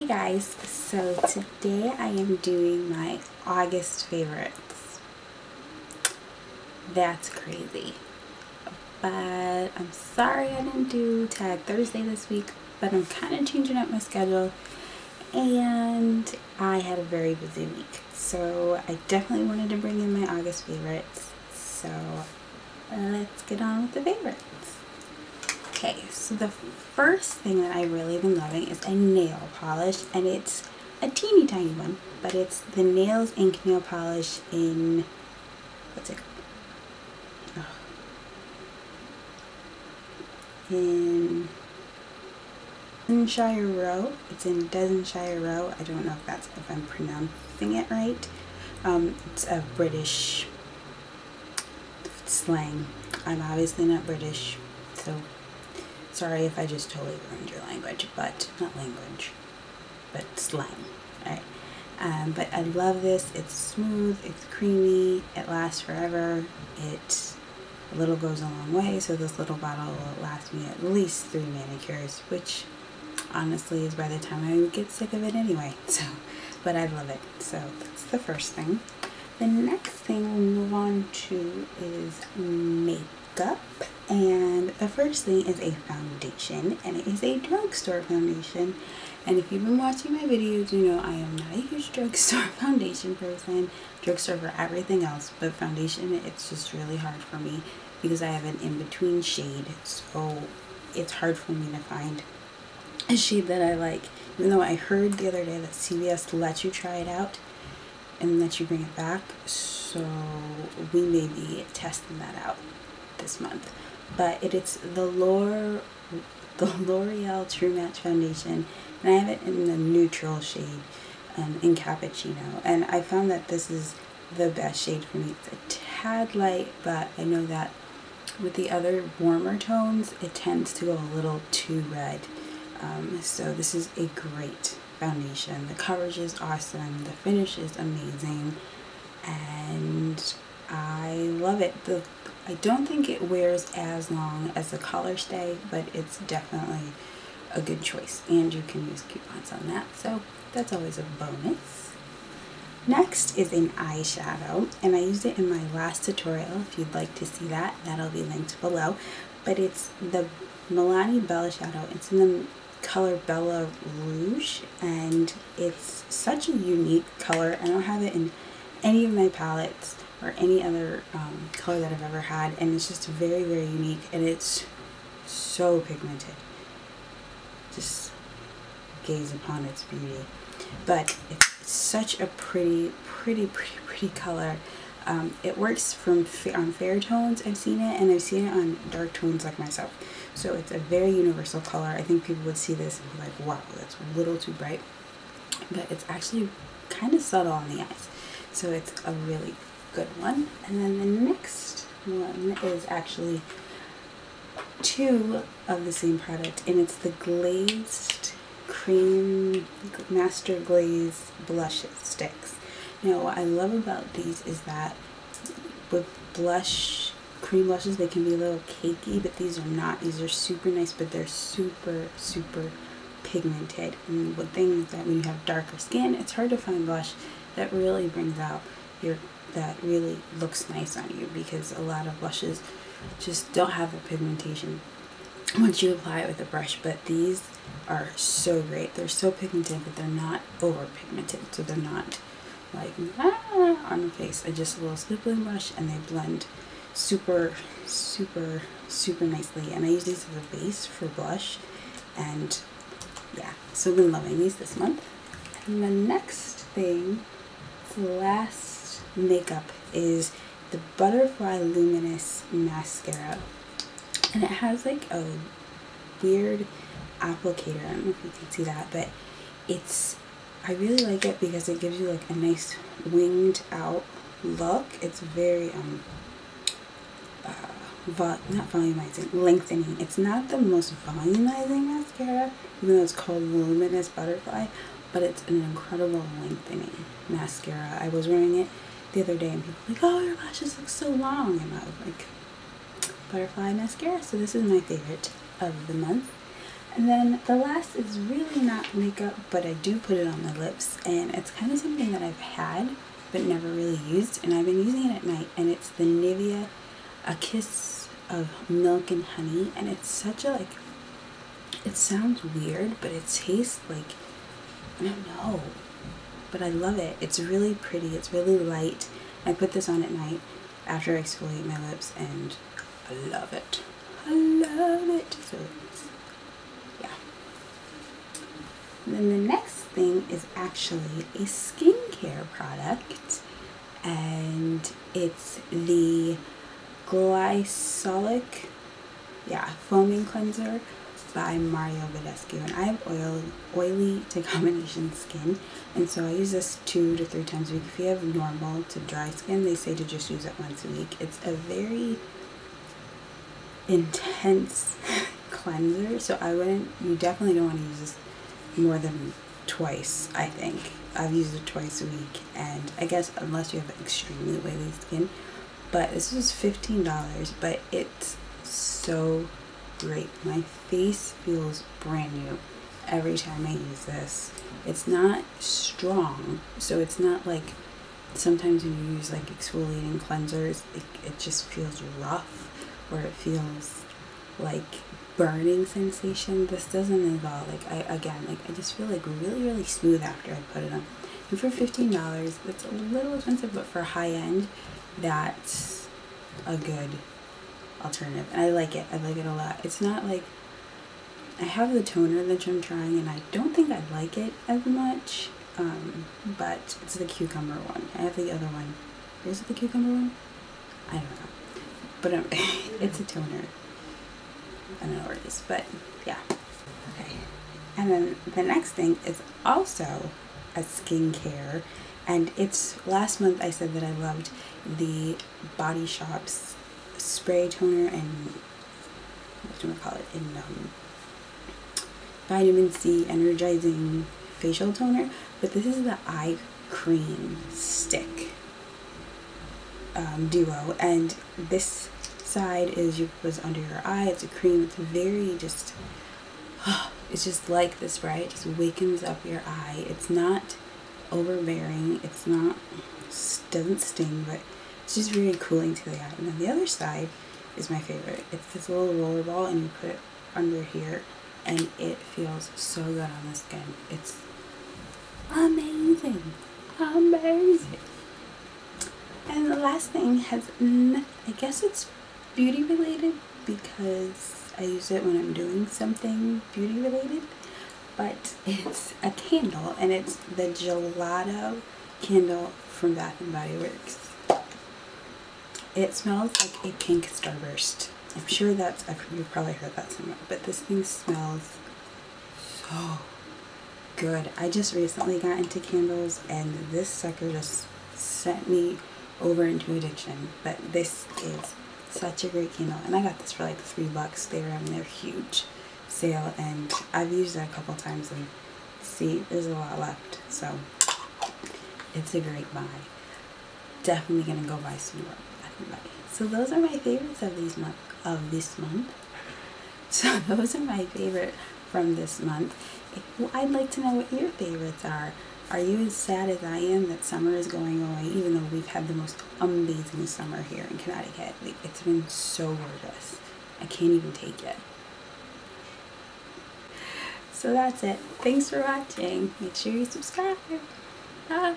Guys, so today I am doing my August favorites. That's crazy. But I'm sorry I didn't do Tag Thursday this week, but I'm kind of changing up my schedule and I had a very busy week. So I definitely wanted to bring in my August favorites. So let's get on with the favorites. Okay, so the first thing that I've really been loving is a nail polish, and it's a teeny tiny one, but it's the Nails Ink Nail Polish in, what's it called? Oh. In Devonshire Row. It's in Devonshire Row. I don't know if I'm pronouncing it right. It's a British slang. I'm obviously not British, so sorry if I just totally ruined your language, but not language, but slang. Alright. But I love this. It's smooth, it's creamy, it lasts forever. A little goes a long way, so this little bottle will last me at least 3 manicures, which honestly is by the time I would get sick of it anyway. So, but I love it. So that's the first thing. The next thing we'll move on to is makeup. And the first thing is a foundation, and it is a drugstore foundation. And if you've been watching my videos, you know I am not a huge drugstore foundation person. Drugstore for everything else, but foundation, it's just really hard for me because I have an in-between shade, so it's hard for me to find a shade that I like. Even though I heard the other day that CVS lets you try it out and let you bring it back, so we may be testing that out this month. But it's the L'Oreal True Match Foundation, and I have it in the neutral shade, in Cappuccino, and I found that this is the best shade for me. It's a tad light, but I know that with the other warmer tones it tends to go a little too red, so this is a great foundation. The coverage is awesome, the finish is amazing, and I love it. I don't think it wears as long as the Color Stay, but it's definitely a good choice, and you can use coupons on that, so that's always a bonus. Next is an eyeshadow, and I used it in my last tutorial. If you'd like to see that, that'll be linked below. But it's the Milani Bella Shadow. It's in the color Bella Rouge, and it's such a unique color. I don't have it in any of my palettes or any other color that I've ever had, and it's just very, very unique, and it's so pigmented. Just gaze upon its beauty. But it's such a pretty color. It works on fair tones, I've seen it, and I've seen it on dark tones like myself. So it's a very universal color. I think people would see this and be like, wow, that's a little too bright. But it's actually kind of subtle on the eyes. So it's a really good one. And then the next one is actually two of the same product, and it's the Glazed Cream Master Glaze Blush Sticks. Now what I love about these is that with cream blushes, they can be a little cakey, but these are not. These are super nice, but they're super pigmented. And the thing is that when you have darker skin, it's hard to find blush that really brings out that really looks nice on you, because a lot of blushes just don't have the pigmentation once you apply it with a brush. But these are so great. They're so pigmented, but they're not over pigmented, so they're not like on the face. I just a little stippling brush, and they blend super nicely. And I use these as a base for blush, and yeah, so I've been loving these this month. And the next thing, the last makeup, is the Butterfly Luminous Mascara, and it has like a weird applicator. I don't know if you can see that, but I really like it because it gives you like a nice winged out look. It's very not volumizing, lengthening. It's not the most volumizing mascara, even though it's called Luminous Butterfly, but it's an incredible lengthening mascara. I was wearing it the other day and people were like, oh, your lashes look so long, and I was like, Butterfly mascara. So this is my favorite of the month. And then the last is really not makeup, but I do put it on my lips, and it's kind of something that I've had but never really used, and I've been using it at night, and it's the Nivea A Kiss of Milk and Honey, and it's such a, like, it sounds weird, but it tastes like, I don't know, but I love it. It's really pretty, it's really light. I put this on at night after I exfoliate my lips, and I love it. I love it. So yeah. And then the next thing is actually a skincare product, and it's the Glycolic, foaming cleanser by Maio Badescu. And I have oily to combination skin, and so I use this 2 to 3 times a week. If you have normal to dry skin, they say to just use it once a week. It's a very intense cleanser, so you definitely don't want to use this more than twice. I think I've used it twice a week, and I guess unless you have extremely oily skin. But this was $15, but it's so great. My face feels brand new every time I use this. It's not strong, so it's not like sometimes when you use like exfoliating cleansers, it just feels rough, or it feels like burning sensation. This doesn't at all. Like I just feel like really smooth after I put it on. And for $15, it's a little expensive, but for high end, that's a good alternative. And I like it. I like it a lot. It's not like, I have the toner that I'm trying, and I don't think I like it as much, but it's the cucumber one. I have the other one. Is it the cucumber one? I don't know. But it's a toner. I don't know where it is, but yeah. Okay. And then the next thing is also a skincare, and it's, last month I said that I loved the Body Shop's spray toner and, what do I call it, in vitamin C energizing facial toner, but this is the eye cream stick duo, and this side was under your eye. It's a cream. It's very just, it's just like the spray. It just wakens up your eye. It's not overbearing. It's not, doesn't sting, but it's just very cooling to the eye. And then the other side is my favorite. It's this little roller ball, and you put it under here, and it feels so good on the skin. It's amazing. Amazing. And the last thing I guess it's beauty related, because I use it when I'm doing something beauty related, but it's a candle, and it's the Gelato candle from Bath & Body Works. It smells like a pink starburst. I'm sure you've probably heard that somewhere, but this thing smells so good. I just recently got into candles, and this sucker just sent me over into addiction. But this is such a great candle, and I got this for like $3. They were having their huge sale, and I've used it a couple times, and see, there's a lot left, so it's a great buy. Definitely gonna go buy some more. So those are my favorites of this month. So those are my favorite from this month. I'd like to know what your favorites are. Are you as sad as I am that summer is going away, even though we've had the most amazing summer here in Connecticut? Like, it's been so gorgeous. I can't even take it. So that's it. Thanks for watching. Make sure you subscribe. Bye.